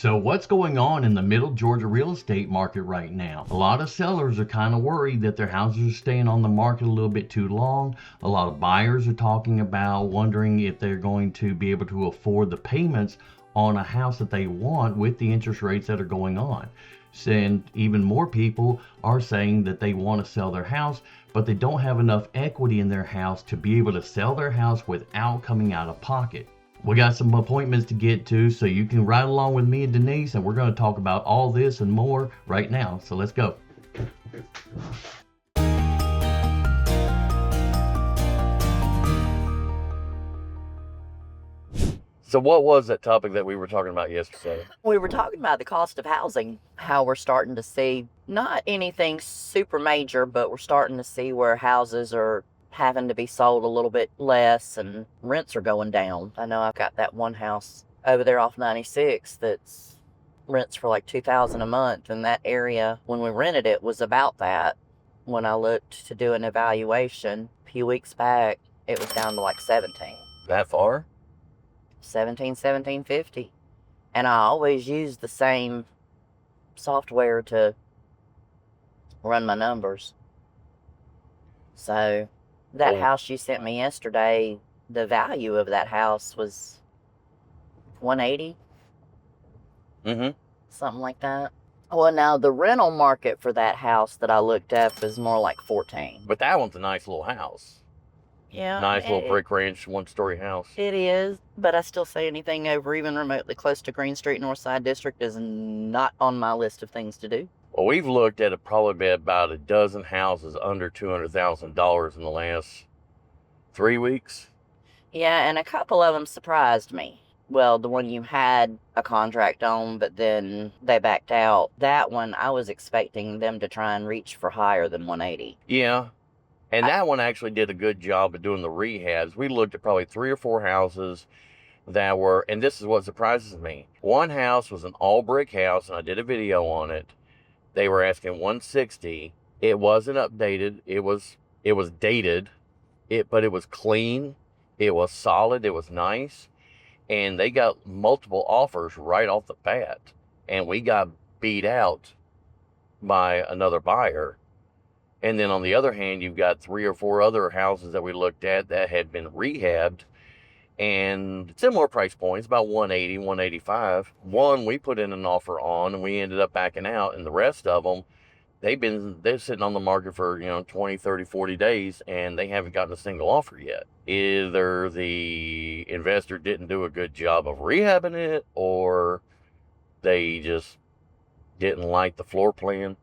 So what's going on in the middle Georgia real estate market right now? A lot of sellers are kind of worried that their houses are staying on the market a little bit too long. A lot of buyers are talking about wondering if they're going to be able to afford the payments on a house that they want with the interest rates that are going on. And even more people are saying that they want to sell their house, but they don't have enough equity in their house to be able to sell their house without coming out of pocket. We got some appointments to get to, so you can ride along with me and Denise, and we're going to talk about all this and more right now. So let's go. So what was that topic that we were talking about yesterday? We were talking about the cost of housing, how we're starting to see not anything super major, but we're starting to see where houses are having to be sold a little bit less and rents are going down. I know I've got that one house over there off 96 that's rents for like $2,000 a month, and that area when we rented it was about that. When I looked to do an evaluation a few weeks back, it was down to like 17. That far? 1750, and I always use the same software to run my numbers. So that house you sent me yesterday, the value of that house was 180, something like that. Well, now the rental market for that house that I looked up is more like 14. But that one's a nice little house. Yeah, nice little brick ranch, one-story house. It is, but I still say anything over even remotely close to Green Street Northside District is not on my list of things to do. Well, we've looked at probably about a dozen houses under $200,000 in the last 3 weeks. Yeah, and a couple of them surprised me. Well, the one you had a contract on, but then they backed out. That one, I was expecting them to try and reach for higher than 180. Yeah. And that one actually did a good job of doing the rehabs. We looked at probably 3 or 4 houses that were, and this is what surprises me. One house was an all brick house, and I did a video on it. They were asking 160. It wasn't updated. It was dated. But it was clean. It was solid. It was nice. And they got multiple offers right off the bat. And we got beat out by another buyer. And then on the other hand, you've got 3 or 4 other houses that we looked at that had been rehabbed and similar price points, about 180, 185. One we put in an offer on and we ended up backing out, and the rest of them, they're sitting on the market for, 20, 30, 40 days, and they haven't gotten a single offer yet. Either the investor didn't do a good job of rehabbing it, or they just didn't like the floor plan,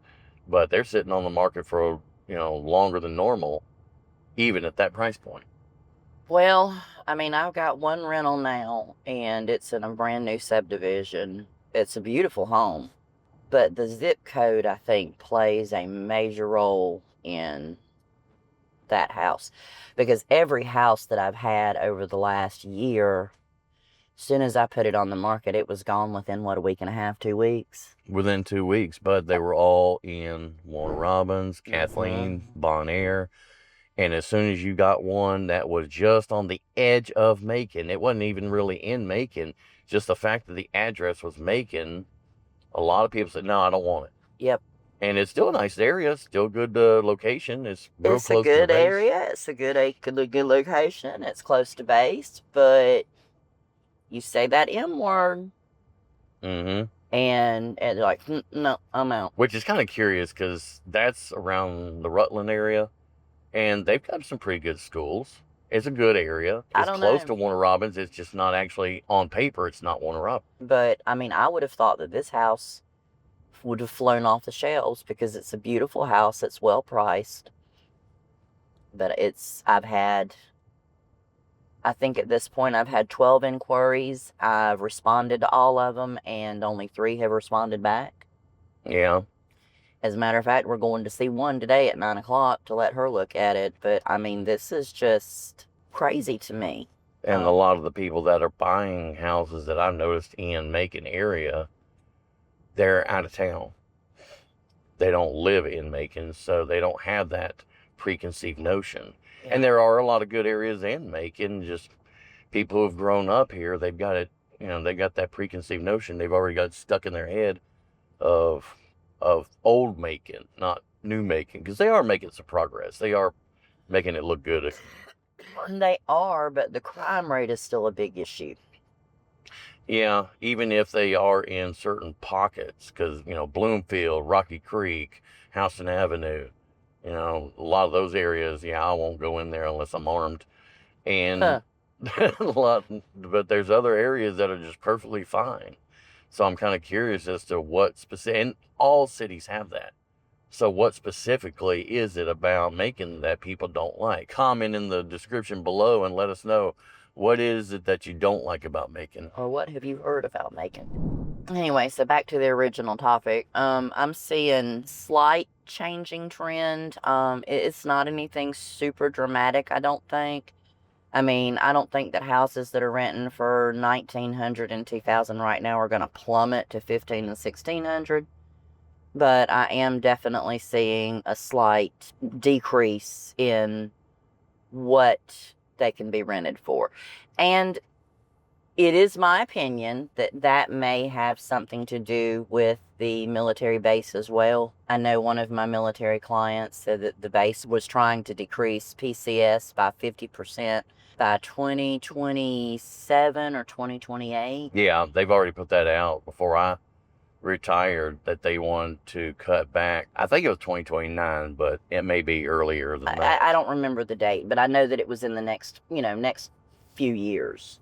but they're sitting on the market for longer than normal, even at that price point. Well, I mean, I've got one rental now, and it's in a brand new subdivision. It's a beautiful home, but the zip code, I think, plays a major role in that house, because every house that I've had over the last year, as soon as I put it on the market, it was gone within, a week and a half, 2 weeks? Within 2 weeks, but they were all in Warner Robins, Kathleen, Bonaire. And as soon as you got one that was just on the edge of Macon, it wasn't even really in Macon, just the fact that the address was Macon, a lot of people said, no, I don't want it. Yep. And it's still a nice area, still good location. It's real close to the base. It's a good area. It's a good location. It's close to base, but you say that M word. And like, no, I'm out. Which is kind of curious, because that's around the Rutland area, and they've got some pretty good schools. It's a good area. It's close to Warner Robins. It's just not actually, on paper, it's not Warner Robins. But, I mean, I would have thought that this house would have flown off the shelves, because it's a beautiful house. It's well priced. But I think at this point I've had 12 inquiries. I've responded to all of them, and only 3 have responded back. Yeah. As a matter of fact, we're going to see one today at 9 o'clock to let her look at it. But, I mean, this is just crazy to me. And a lot of the people that are buying houses that I've noticed in Macon area, they're out of town. They don't live in Macon, so they don't have that preconceived notion. Yeah. And there are a lot of good areas in Macon, just people who have grown up here, they've got it They got that preconceived notion. They've already got stuck in their head of old Macon, not new Macon, because they are making some progress. They are making it look good. They are, but the crime rate is still a big issue. Yeah, even if they are in certain pockets, because, Bloomfield, Rocky Creek, Houston Avenue, a lot of those areas, yeah, I won't go in there unless I'm armed. And but there's other areas that are just perfectly fine. So I'm kind of curious as to what specific, and all cities have that. So what specifically is it about Macon that people don't like? Comment in the description below and let us know, what is it that you don't like about Macon? Or what have you heard about Macon? Anyway, so back to the original topic. I'm seeing slight changing trend. It's not anything super dramatic, I don't think. I mean, I don't think that houses that are renting for $1,900 and $2,000 right now are going to plummet to $1,500 and $1,600. But I am definitely seeing a slight decrease in what they can be rented for. And it is my opinion that that may have something to do with the military base as well. I know one of my military clients said that the base was trying to decrease PCS by 50% by 2027 or 2028. Yeah, they've already put that out before I retired, that they wanted to cut back. I think it was 2029, but it may be earlier than that. I don't remember the date, but I know that it was in the next few years.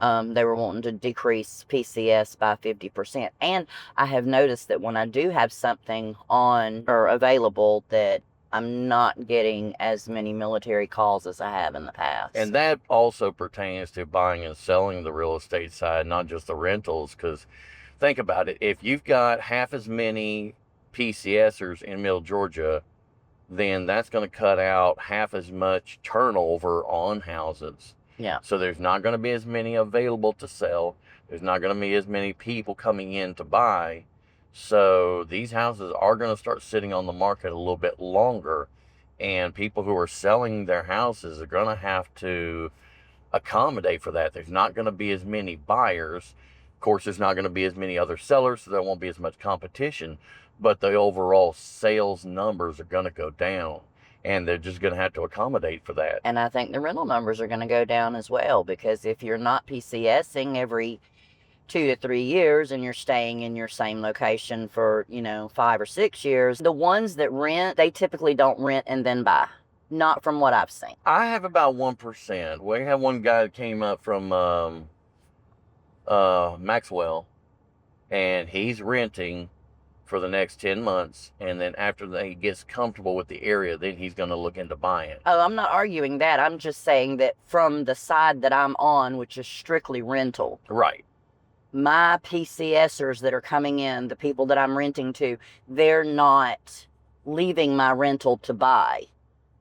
They were wanting to decrease PCS by 50%. And I have noticed that when I do have something on or available, that I'm not getting as many military calls as I have in the past. And that also pertains to buying and selling the real estate side, not just the rentals, because think about it. If you've got half as many PCSers in Middle Georgia, then that's going to cut out half as much turnover on houses. Yeah. So there's not going to be as many available to sell. There's not going to be as many people coming in to buy. So these houses are going to start sitting on the market a little bit longer. And people who are selling their houses are going to have to accommodate for that. There's not going to be as many buyers. Of course, there's not going to be as many other sellers, so there won't be as much competition. But the overall sales numbers are going to go down. And they're just going to have to accommodate for that. And I think the rental numbers are going to go down as well, because if you're not PCSing every 2 to 3 years and you're staying in your same location for, 5 or 6 years, the ones that rent, they typically don't rent and then buy. Not from what I've seen. I have about 1%. We have one guy that came up from Maxwell, and he's renting for the next 10 months, and then after he gets comfortable with the area, then he's going to look into buying. Oh, I'm not arguing that. I'm just saying that from the side that I'm on, which is strictly rental. Right. My PCSers that are coming in, the people that I'm renting to, they're not leaving my rental to buy.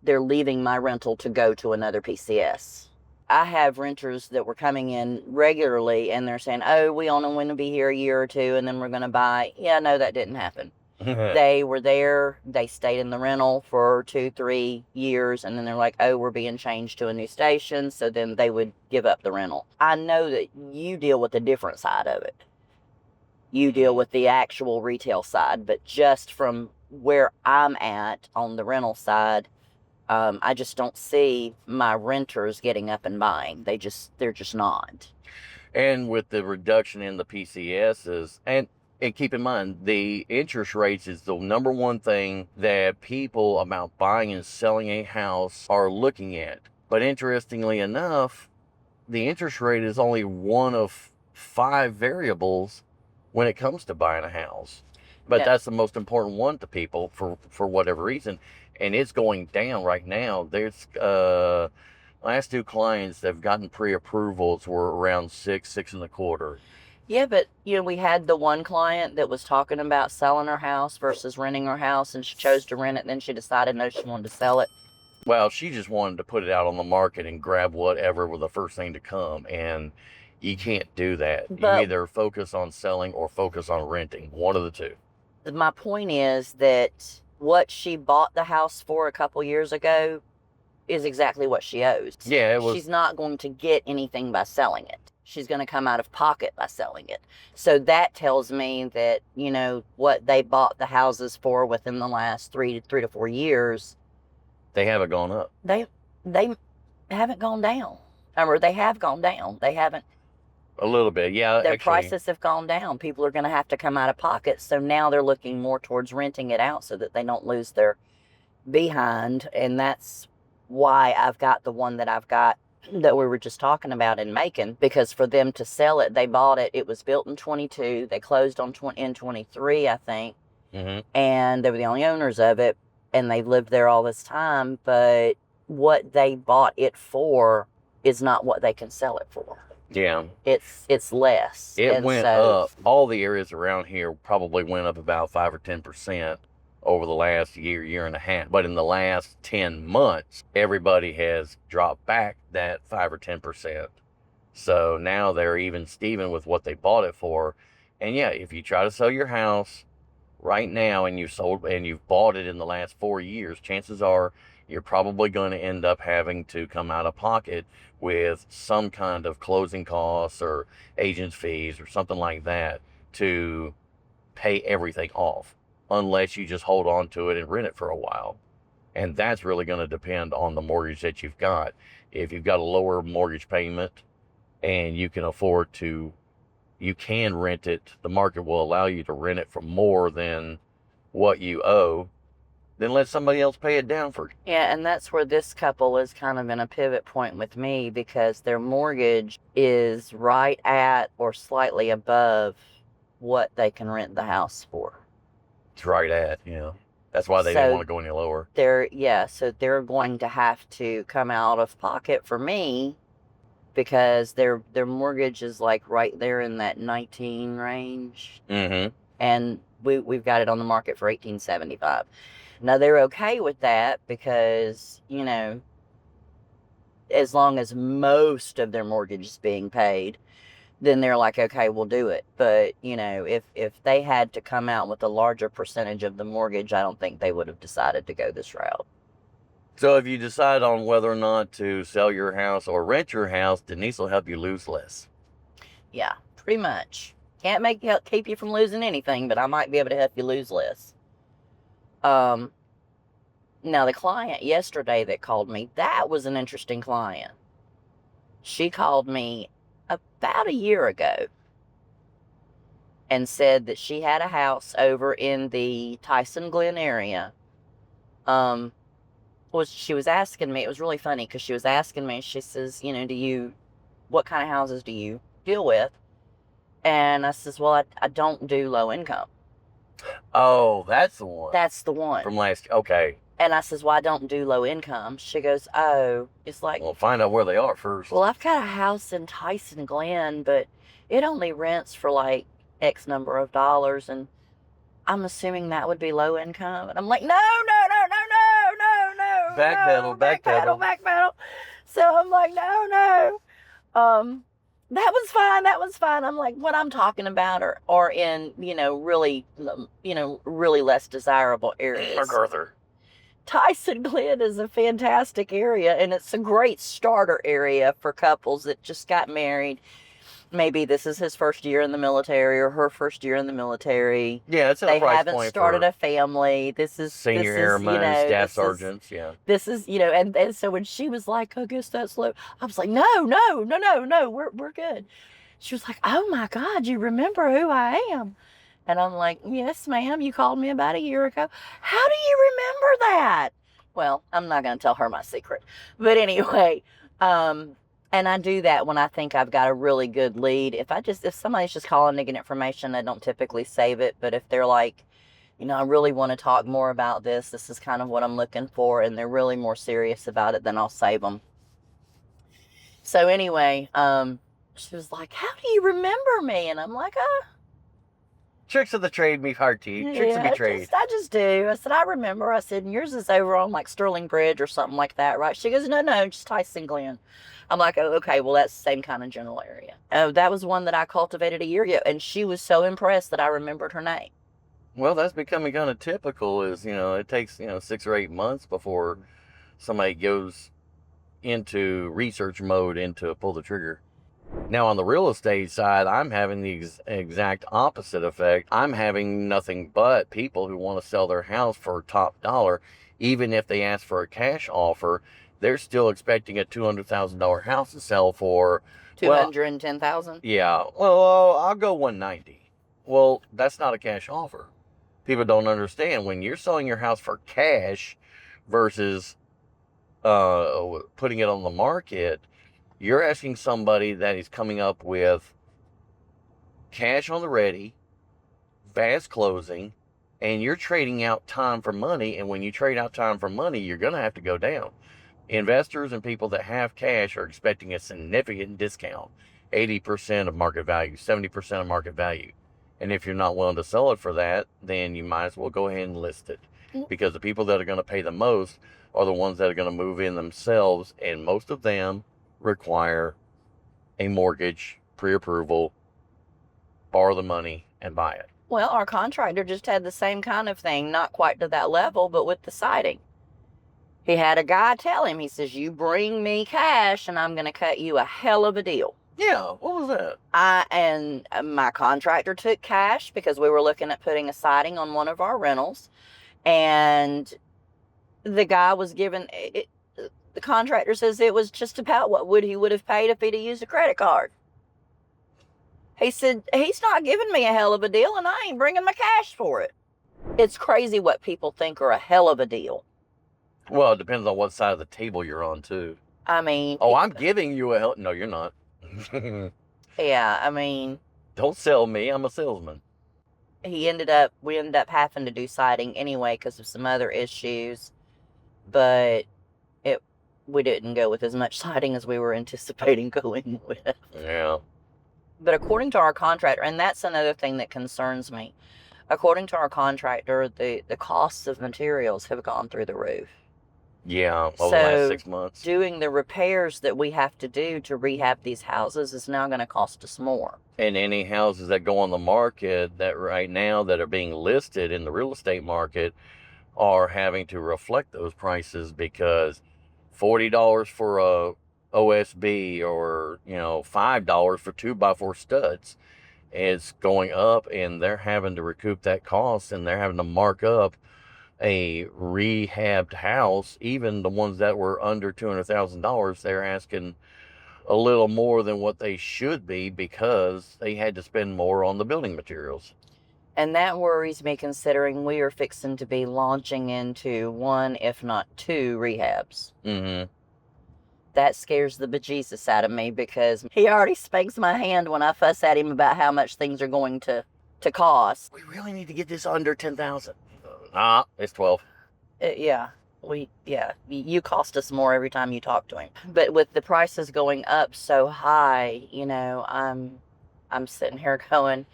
They're leaving my rental to go to another PCS. I have renters that were coming in regularly, and they're saying, oh, we only want to be here a year or two, and then we're going to buy. Yeah, no, that didn't happen. They were there. They stayed in the rental for 2-3 years, and then they're like, oh, we're being changed to a new station. So then they would give up the rental. I know that you deal with a different side of it. You deal with the actual retail side, but just from where I'm at on the rental side, I just don't see my renters getting up and buying. They're just not. And with the reduction in the PCSs, and keep in mind, the interest rates is the number one thing that people about buying and selling a house are looking at. But interestingly enough, the interest rate is only one of 5 variables when it comes to buying a house. But Yeah. That's the most important one to people for whatever reason. And it's going down right now. There's last 2 clients that have gotten pre-approvals were around 6.25. Yeah, but we had the one client that was talking about selling her house versus renting her house, and she chose to rent it. Then she decided no, she wanted to sell it. Well, she just wanted to put it out on the market and grab whatever was the first thing to come, and you can't do that. But- You either focus on selling or focus on renting, one of the two. My point is that what she bought the house for a couple years ago is exactly what she owes. Yeah, it was. She's not going to get anything by selling it. she's going to come out of pocket by selling it. So that tells me that, what they bought the houses for within the last 3 to 4 years, They haven't gone up. They haven't gone down. Or they have gone down. They haven't. A little bit, yeah. Their Actually, prices have gone down. People are going to have to come out of pocket. So now they're looking more towards renting it out so that they don't lose their behind. And that's why I've got the one that I've got that we were just talking about in Macon, because for them to sell it, they bought it. It was built in 22. They closed in 23, I think. And they were the only owners of it. And they've lived there all this time. But what they bought it for is not what they can sell it for. Yeah. It's less. It went up. All the areas around here probably went up about 5 or 10% over the last year and a half. But in the last 10 months, everybody has dropped back that 5 or 10%. So now they're even Steven with what they bought it for. And yeah, if you try to sell your house right now and you've bought it in the last 4 years, chances are you're probably going to end up having to come out of pocket with some kind of closing costs or agent's fees or something like that to pay everything off, unless you just hold on to it and rent it for a while. And that's really going to depend on the mortgage that you've got. If you've got a lower mortgage payment and you can afford to, you can rent it, the market will allow you to rent it for more than what you owe, then let somebody else pay it down for you. Yeah, and that's where this couple is kind of in a pivot point with me, because their mortgage is right at or slightly above what they can rent the house for. It's right at, That's why they didn't want to go any lower. So they're going to have to come out of pocket for me, because their mortgage is like right there in that 19 range. And we've got it on the market for $18.75. Now, they're okay with that because, as long as most of their mortgage is being paid, then they're like, okay, we'll do it. But, if they had to come out with a larger percentage of the mortgage, I don't think they would have decided to go this route. So if you decide on whether or not to sell your house or rent your house, Denise will help you lose less. Yeah, pretty much. Can't keep you from losing anything, but I might be able to help you lose less. Now, the client yesterday that called me, that was an interesting client. She called me about a year ago and said that she had a house over in the Tyson Glen area. She was asking me, it was really funny because she was asking me, she says, what kind of houses do you deal with? And I says, well, I don't do low income. Oh, that's the one. That's the one. From last, okay. And I says, well, I don't do low income. She goes, oh, it's like. Well, find out where they are first. Well, I've got a house in Tyson Glen, but it only rents for like X number of dollars. And I'm assuming that would be low income. And I'm like, no. Backpedal. So I'm like, no. That was fine. I'm like, what I'm talking about are in, really less desirable areas. MacArthur. Tyson Glen is a fantastic area, and it's a great starter area for couples that just got married. Maybe this is his first year in the military or her first year in the military. Yeah, it's a price point. They haven't started a family. This is senior airmen, staff sergeants. Yeah. This is, and so when she was like, I guess that's low, I was like, no, we're good. She was like, oh my God, you remember who I am? And I'm like, yes, ma'am, you called me about a year ago. How do you remember that? Well, I'm not going to tell her my secret. But anyway, and I do that when I think I've got a really good lead. If somebody's just calling to get information, I don't typically save it. But if they're like, I really want to talk more about this, this is kind of what I'm looking for, and they're really more serious about it, then I'll save them. So anyway, she was like, how do you remember me? And I'm like, tricks of the trade, me hearty. Tricks of the trade. I just do. I said, I remember. I said, and yours is over on like Sterling Bridge or something like that, right? She goes, no, just Tyson Glen. I'm like, oh, okay, well, that's the same kind of general area. Oh, that was one that I cultivated a year ago, and she was so impressed that I remembered her name. Well, that's becoming kind of typical is, it takes, 6 or 8 months before somebody goes into research mode pull the trigger. Now, on the real estate side, I'm having the exact opposite effect. I'm having nothing but people who want to sell their house for top dollar. Even if they ask for a cash offer, they're still expecting a $200,000 house to sell for, well, 210,000. yeah, well, I'll go 190. Well, that's not a cash offer. People don't understand when you're selling your house for cash versus putting it on the market. You're asking somebody that is coming up with cash on the ready, fast closing, and you're trading out time for money. And when you trade out time for money, you're going to have to go down. Investors and people that have cash are expecting a significant discount, 80% of market value, 70% of market value. And if you're not willing to sell it for that, then you might as well go ahead and list it. Because the people that are going to pay the most are the ones that are going to move in themselves. And most of them require a mortgage, pre-approval, borrow the money, and buy it. Well, our contractor just had the same kind of thing, not quite to that level, but with the siding. He had a guy tell him, he says, you bring me cash and I'm going to cut you a hell of a deal. Yeah, what was that? And my contractor took cash because we were looking at putting a siding on one of our rentals. And the guy was given, the contractor says it was just about what he would have paid if he'd have used a credit card. He said, he's not giving me a hell of a deal and I ain't bringing my cash for it. It's crazy what people think are a hell of a deal. Well, it depends on what side of the table you're on, too. I mean... Oh, I'm giving you a hell... No, you're not. Yeah, I mean... Don't sell me. I'm a salesman. We ended up having to do siding anyway because of some other issues. But we didn't go with as much siding as we were anticipating going with. Yeah. But according to our contractor, and that's another thing that concerns me, according to our contractor, the costs of materials have gone through the roof. Yeah, over the last 6 months. Doing the repairs that we have to do to rehab these houses is now going to cost us more. And any houses that go on the market that right now that are being listed in the real estate market are having to reflect those prices because $40 for a OSB or, $5 for 2x4 studs is going up, and they're having to recoup that cost, and they're having to mark up a rehabbed house. Even the ones that were under $200,000, they're asking a little more than what they should be because they had to spend more on the building materials. And that worries me considering we are fixing to be launching into 1, if not 2 rehabs. Mm-hmm. That scares the bejesus out of me because he already spanks my hand when I fuss at him about how much things are going to cost. We really need to get this under 10,000. Nah, it's 12. Yeah. You cost us more every time you talk to him. But with the prices going up so high, I'm sitting here going,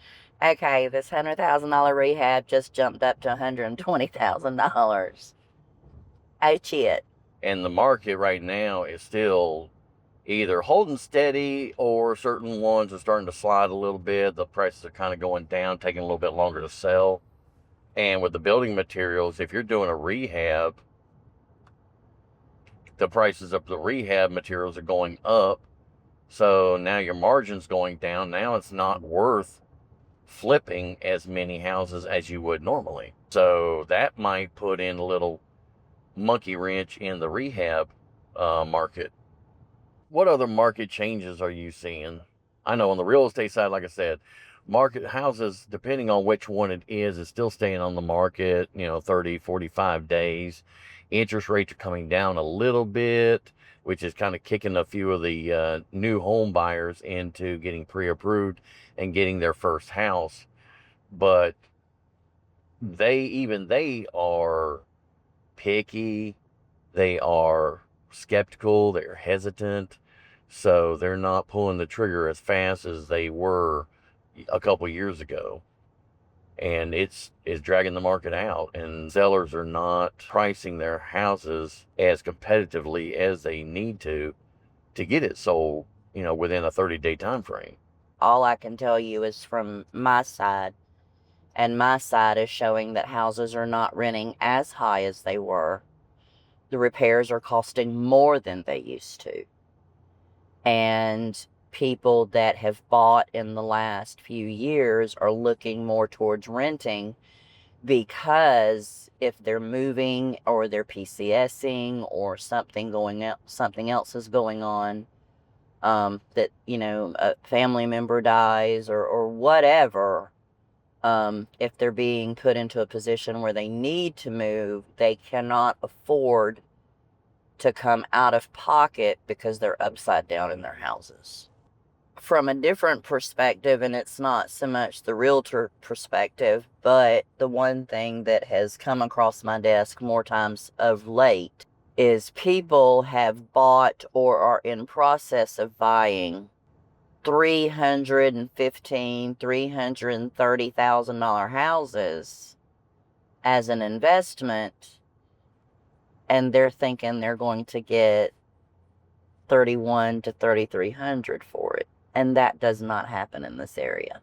okay, this $100,000 rehab just jumped up to $120,000. Oh shit. And the market right now is still either holding steady or certain ones are starting to slide a little bit. The prices are kind of going down, taking a little bit longer to sell. And with the building materials, if you're doing a rehab, the prices of the rehab materials are going up. So now your margin's going down. Now it's not worth flipping as many houses as you would normally. So that might put in a little monkey wrench in the rehab market. What other market changes are you seeing? I know on the real estate side, like I said, market houses, depending on which one it is still staying on the market, 30, 45 days. Interest rates are coming down a little bit, which is kind of kicking a few of the new home buyers into getting pre-approved and getting their first house. But they are picky, they are skeptical, they're hesitant, so they're not pulling the trigger as fast as they were a couple years ago. And it's dragging the market out, and sellers are not pricing their houses as competitively as they need to get it sold, within a 30-day time frame. All I can tell you is from my side, and my side is showing that houses are not renting as high as they were. The repairs are costing more than they used to. And people that have bought in the last few years are looking more towards renting, because if they're moving or they're PCSing or something else is going on, that, a family member dies or whatever, if they're being put into a position where they need to move, they cannot afford to come out of pocket because they're upside down in their houses. From a different perspective, and it's not so much the realtor perspective, but the one thing that has come across my desk more times of late is people have bought or are in process of buying $315,000, $330,000 houses as an investment, and they're thinking they're going to get 3,100 to 3,300 for it. And that does not happen in this area.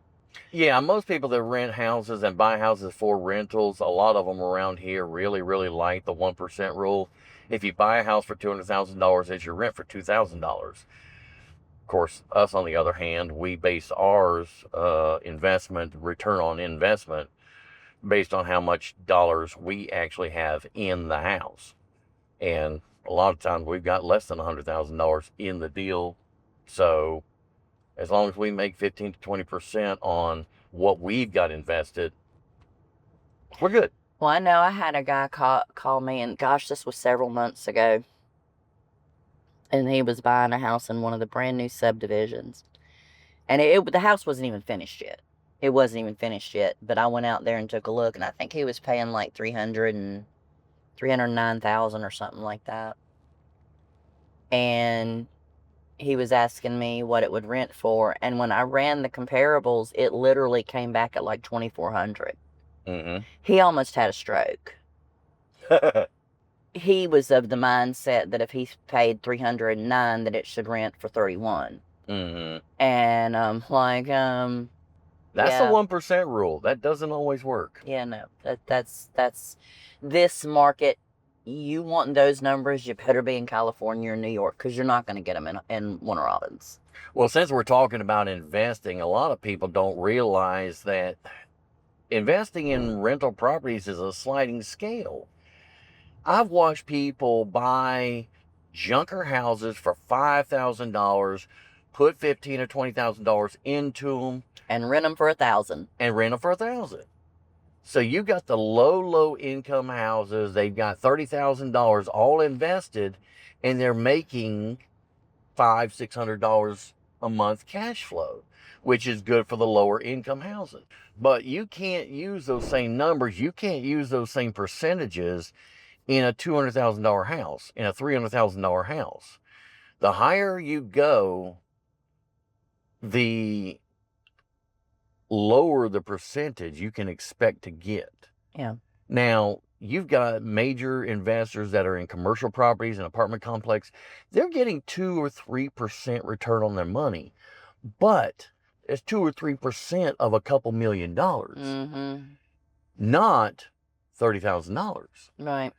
Yeah, most people that rent houses and buy houses for rentals, a lot of them around here really, really like the 1% rule. If you buy a house for $200,000, it's your rent for $2,000. Of course, us on the other hand, we base ours investment, return on investment, based on how much dollars we actually have in the house. And a lot of times we've got less than $100,000 in the deal. So as long as we make 15 to 20% on what we've got invested, we're good. Well, I know I had a guy call me, and gosh, this was several months ago. And he was buying a house in one of the brand new subdivisions. And the house wasn't even finished yet. It wasn't even finished yet. But I went out there and took a look, and I think he was paying like $309,000 or something like that. And he was asking me what it would rent for, and when I ran the comparables, it literally came back at like $2,400. He almost had a stroke. He was of the mindset that if he paid $309, that it should rent for $31. And I'm like, that's yeah. the 1% rule. That doesn't always work. Yeah, no, that's this market. You want those numbers, you better be in California or New York, because you're not going to get them in Warner Robins. Well, since we're talking about investing, a lot of people don't realize that investing in rental properties is a sliding scale. I've watched people buy junker houses for $5,000, put $15,000 or $20,000 into them, and rent them for $1,000. And rent them for $1,000. So you got the low income houses. They've got $30,000 all invested, and they're making $500-$600 a month cash flow, which is good for the lower income houses. But you can't use those same numbers. You can't use those same percentages in a $200,000 house, in a $300,000 house. The higher you go, the lower the percentage you can expect to get. Yeah. Now, you've got major investors that are in commercial properties and apartment complex. They're getting 2 or 3% return on their money, but it's 2 or 3% of a couple $1 million, not $30,000. Right.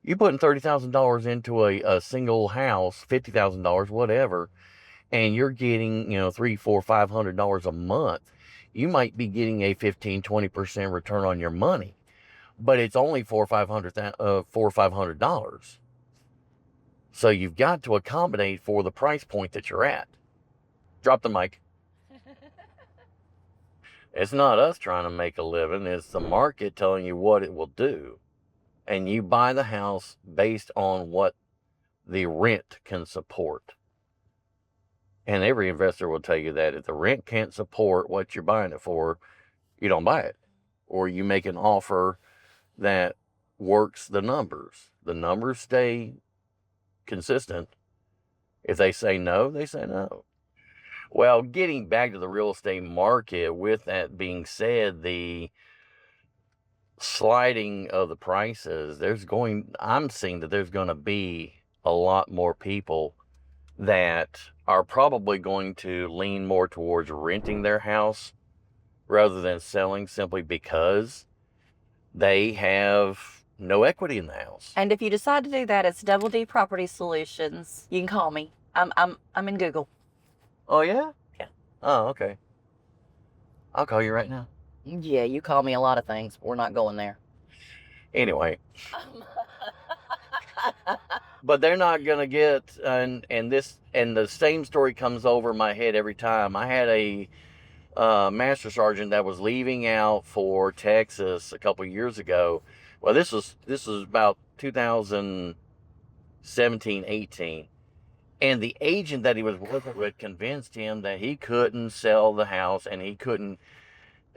You're putting $30,000 into a single house, $50,000, whatever, and you're getting, $300, $400, $500 a month. You might be getting a 15-20% return on your money, but it's only $400 or $500. So you've got to accommodate for the price point that you're at. Drop the mic. It's not us trying to make a living. It's the market telling you what it will do. And you buy the house based on what the rent can support. And every investor will tell you that if the rent can't support what you're buying it for, you don't buy it. Or you make an offer that works the numbers. The numbers stay consistent. If they say no, they say no. Well, getting back to the real estate market, with that being said, the sliding of the prices, I'm seeing that there's going to be a lot more people that are probably going to lean more towards renting their house rather than selling, simply because they have no equity in the house. And if you decide to do that, it's Double D Property Solutions. You can call me. I'm in Google. Oh yeah? Oh, okay. I'll call you right now. Yeah, you call me a lot of things. We're not going there. Anyway, but they're not gonna get and the same story comes over my head every time. I had a master sergeant that was leaving out for Texas a couple years ago. Well, this was about 2017, 18. And the agent that he was working with convinced him that he couldn't sell the house and he couldn't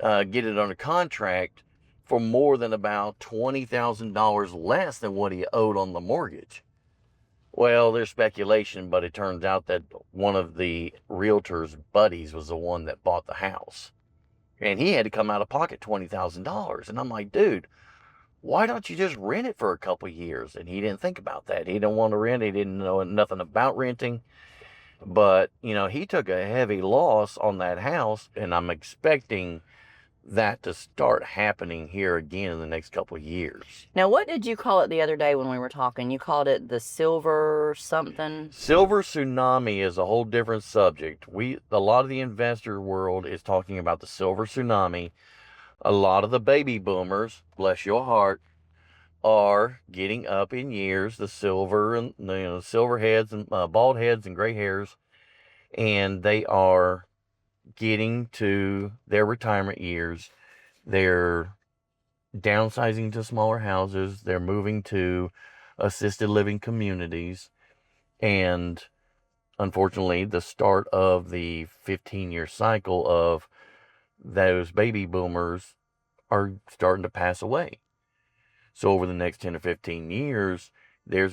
get it under contract for more than about $20,000 less than what he owed on the mortgage. Well, there's speculation, but it turns out that one of the realtor's buddies was the one that bought the house. And he had to come out of pocket $20,000. And I'm like, dude, why don't you just rent it for a couple years? And he didn't think about that. He didn't want to rent. He didn't know nothing about renting. But, he took a heavy loss on that house. And I'm expecting that to start happening here again in the next couple of years. Now, what did you call it the other day when we were talking? You called it the silver something? Silver tsunami is a whole different subject. A lot of the investor world is talking about the silver tsunami. A lot of the baby boomers, bless your heart, are getting up in years, the silver and silver heads and bald heads and gray hairs, and they are getting to their retirement years. They're downsizing to smaller houses. They're moving to assisted living communities. And unfortunately, the start of the 15-year cycle of those baby boomers are starting to pass away. So over the next 10 or 15 years, they're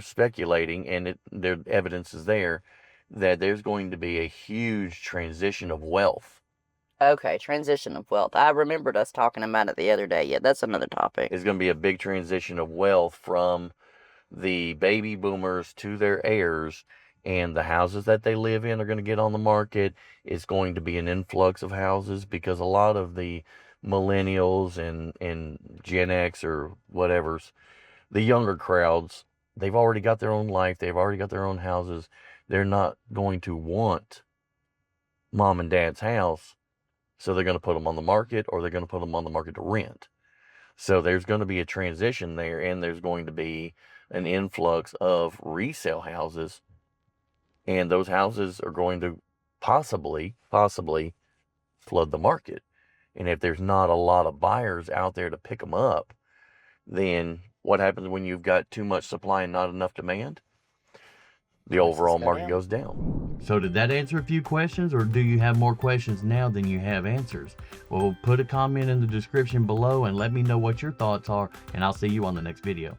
speculating, and their evidence is there, that there's going to be a huge transition of wealth. Okay, transition of wealth. I remembered us talking about it the other day. Yeah, that's another topic. There's going to be a big transition of wealth from the baby boomers to their heirs, and the houses that they live in are going to get on the market. It's going to be an influx of houses because a lot of the millennials and Gen X or whatever's, the younger crowds, they've already got their own life. They've already got their own houses. They're not going to want mom and dad's house, so they're going to put them on the market, or they're going to put them on the market to rent. So there's going to be a transition there, and there's going to be an influx of resale houses, and those houses are going to possibly flood the market. And if there's not a lot of buyers out there to pick them up, then what happens when you've got too much supply and not enough demand? The overall market goes down. So did that answer a few questions, or do you have more questions now than you have answers? Well, put a comment in the description below and let me know what your thoughts are, and I'll see you on the next video.